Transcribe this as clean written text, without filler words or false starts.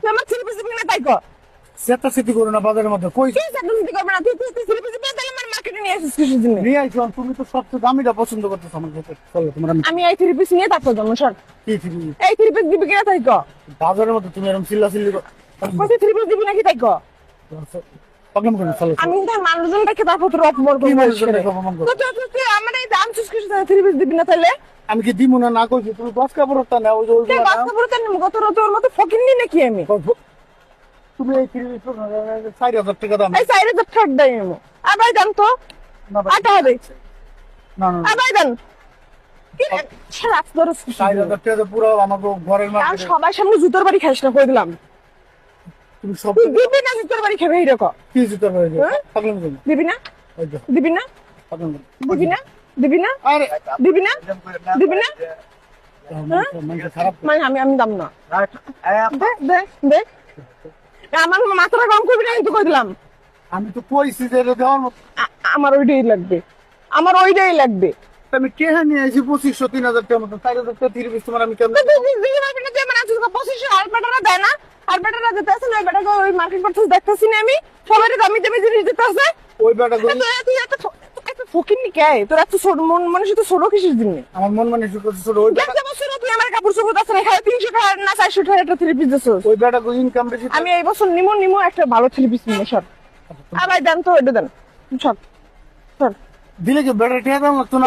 আমার three piece দিবি না তাই কর। সেটা সিটি করো না বাজারের মধ্যে কই কি সাথে দিতে করবে না, তুই থ্রি পিস দিবি তাহলে আমার মার্কেটে নিয়ে আসিস কিসের জন্য? নিয়ে আইছো তুমি তো সবচেয়ে দামিটা পছন্দ করতেছো আমার কাছে চলো তোমার আমি এই থ্রি পিস নিয়ে তারপর জন্ম সর। কি থ্রি এই থ্রি পিস দিবি কিনা তাই কর। বাজারের মধ্যে তুমি এরকম চিল্লা চিল্লি কত থ্রি পিস দিবি নাকি তাই কর। প্রবলেম করো চলো আমি তার মানুষজনটাকে তারপর তোর অপমান কি করবো। মানুষজনটাকে অপমান করবো? তুই আমার এই দাম চুজ কিছু থ্রি পিস দিবি না তাহলে? আমি কি দিমু না কইছি তুমি দশ কাপড়টা নাও ওই যে ওইগুলো নাও। বাচ্চা বলতে কত তোর মতো ফকির নি নাকি আমি? তুমি এই থ্রি 4,000 টাকা দাম এই সাইডে তো ঠক দেয় আমি আবার জান তো না ভাই, আটা হবে না না আবার জান কি সারা তোর 4,000 টাকা পুরো আমাকে ঘরের আর মার্কেটে সবার সামনে জুতোর বাড়ি খাইস না কই দিলাম। তুমি সব তুই দিবি না জুতোর বাড়ি খাবে এইরকম? কি জুতো হয়ে যায় হ্যাঁ? প্রবলেম করো দিবি না ওই যে দিবি না প্রবলেম করো দিবি না দিবি না আরে দিবি না দিবি না মানে খারাপ মানে আমি দাম না দে দে দে আমার মাথাটা গরম করবি না কিন্তু কই দিলাম। আমি তো কইছি যে এটা দেওয়ার মতো আমার ওইটাই লাগবে, আমার ওইটাই লাগবে। আমি কে নিয়ে আইছি 2,500 3,000 টাকা মতো 4,000 টাকা 30 তোমার আমি কেমন দিদি ভাই বেটা যে মানে আজকে 25 আর বেটারা দেয় না, আর বেটারা দিতে আছে না, বেটাকে ওই মার্কেট করতে দেখতেছি না আমি সবাই দামি দামি জিনিস দিতে আছে। ওই বেটা কই তুই এত ফকির নি কে তোর এত ছোট মন মানুষ তো ছোট কিসের জন্য? আমার মন মানে শুরু করছে ছোট ওই বেটা দেখতে বছর তুই আমার কাপড় চোপড় আছে না খায় 300 টাকা না 400 টাকা একটা থ্রি পিস দিছিস। ওই বেটা কই ইনকাম বেশি আমি এই বছর নিমো একটা ভালো থ্রি পিস নিমো সর। আবার দেন তো ওইটা দেন সর সর দিলে কি বেটা টাকা দাম লাগতো না